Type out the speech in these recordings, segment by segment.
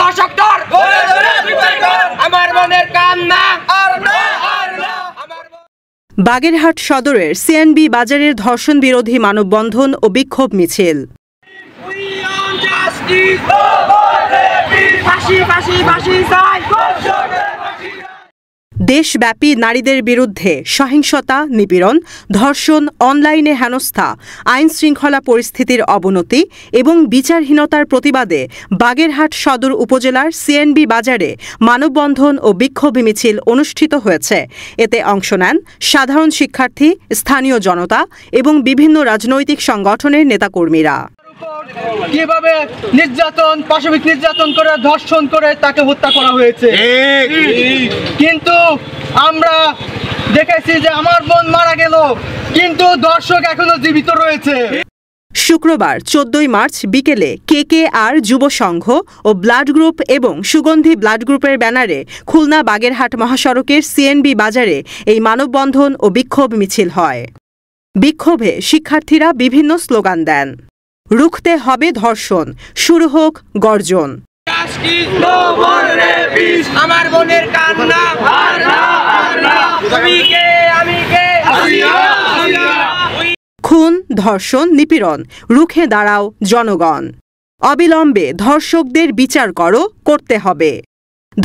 দর্শকদের আমার মনের কান্না বাগেরহাট সদরের সিএনবি বাজারের ধর্ষণ বিরোধী মানববন্ধন ও বিক্ষোভ মিছিল। দেশব্যাপী নারীদের বিরুদ্ধে সহিংসতা, নিপীড়ন, ধর্ষণ, অনলাইনে হেনস্থা, আইন শৃঙ্খলা পরিস্থিতির অবনতি এবং বিচারহীনতার প্রতিবাদে বাগেরহাট সদর উপজেলার সিএনবি বাজারে মানববন্ধন ও বিক্ষোভ মিছিল অনুষ্ঠিত হয়েছে। এতে অংশ নেন সাধারণ শিক্ষার্থী, স্থানীয় জনতা এবং বিভিন্ন রাজনৈতিক সংগঠনের নেতাকর্মীরা। কিভাবে নির্যাতন, পাশবিক নির্যাতন করে, ধর্ষণ করে তাকে হত্যা করা হয়েছে, কিন্তু আমরা দেখেছি যে আমার বোন মারা গেল, কিন্তু দর্শক এখনো জীবিত রয়েছে। শুক্রবার 14 মার্চ বিকেলে KKR যুব সংঘ ও ব্লাড গ্রুপ এবং সুগন্ধি ব্লাড গ্রুপের ব্যানারে খুলনা বাগেরহাট মহাসড়কের সিএনবি বাজারে এই মানববন্ধন ও বিক্ষোভ মিছিল হয়। বিক্ষোভে শিক্ষার্থীরা বিভিন্ন স্লোগান দেন। রুখতে হবে ধর্ষণ, শুরু হোক গর্জন। আমার মনের কান্না খুন, ধর্ষণ, নিপীড়ন রুখে দাঁড়াও জনগণ। অবিলম্বে ধর্ষকদের বিচার করতে হবে।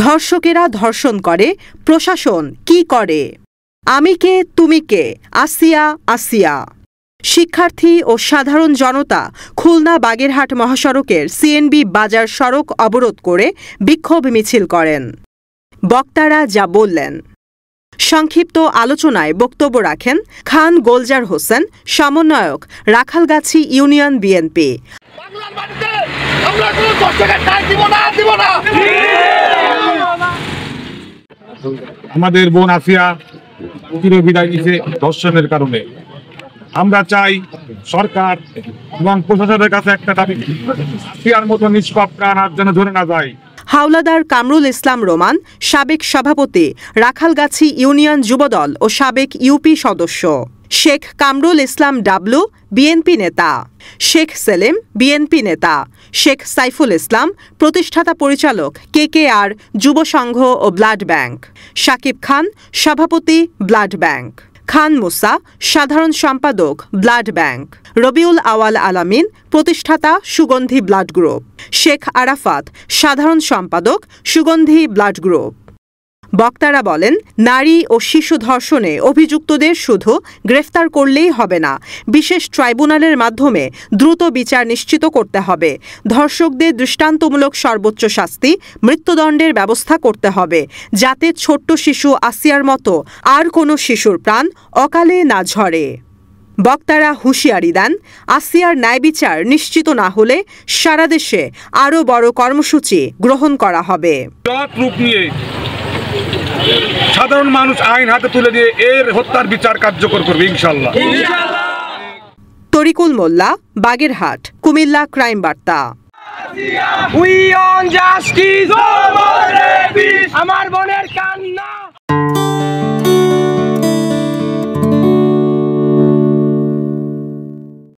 ধর্ষকেরা ধর্ষণ করে, প্রশাসন কি করে? আমি কে, তুমি কে, আসিয়া আসিয়া। শিক্ষার্থী ও সাধারণ জনতা খুলনা বাগেরহাট মহাসড়কের সিএনবি বাজার সড়ক অবরোধ করে বিক্ষোভ মিছিল করেন। বক্তারা যা বললেন। সংক্ষিপ্ত আলোচনায় বক্তব্য রাখেন খান গোলজার হোসেন, সমন্বয়ক, রাখালগাছি ইউনিয়ন বিএনপি। আমাদের বোন আসিয়া চিরবিদায় নিছে ধর্ষণের কারণে। আমরা চাই সরকার এবং প্রশাসনের কাছে একটা দাবি, আসিয়ার মতো নিষ্পাপ প্রাণ আর যেন ধরে না যায়। হাওলাদার কামরুল ইসলাম রোমান, সাবেক সভাপতি, রাখালগাছি ইউনিয়ন যুবদল ও সাবেক ইউপি সদস্য। শেখ কামরুল ইসলাম ডাবলু, বিএনপি নেতা। শেখ সেলিম, বিএনপি নেতা। শেখ সাইফুল ইসলাম, প্রতিষ্ঠাতা পরিচালক, KKR যুব সংঘ ও ব্লাড ব্যাংক। শাকিব খান, সভাপতি, ব্লাড ব্যাংক। খান মুসা, সাধারণ সম্পাদক, ব্লাড ব্যাংক। রবিউল আওয়াল আলামিন, প্রতিষ্ঠাতা, সুগন্ধি ব্লাড গ্রুপ। শেখ আরাফাত, সাধারণ সম্পাদক, সুগন্ধি ব্লাড গ্রুপ। বক্তারা বলেন, নারী ও শিশু ধর্ষণে অভিযুক্তদের শুধু গ্রেফতার করলেই হবে না, বিশেষ ট্রাইব্যুনালের মাধ্যমে দ্রুত বিচার নিশ্চিত করতে হবে। ধর্ষকদের দৃষ্টান্তমূলক সর্বোচ্চ শাস্তি, মৃত্যুদণ্ডের ব্যবস্থা করতে হবে, যাতে ছোট্ট শিশু আসিয়ার মতো আর কোনো শিশুর প্রাণ অকালে না ঝরে। বক্তারা হুঁশিয়ারি দেন, আসিয়ার ন্যায় বিচার নিশ্চিত না হলে সারা দেশে আরও বড় কর্মসূচি গ্রহণ করা হবে। সাধারণ মানুষ আইন হাতে তুলে দিয়ে এর হত্যার বিচার কার্যকর করবে ইনশাআল্লাহ। তরিকুল মোল্লা, বাগেরহাট, কুমিল্লা ক্রাইম বার্তা। We want justice!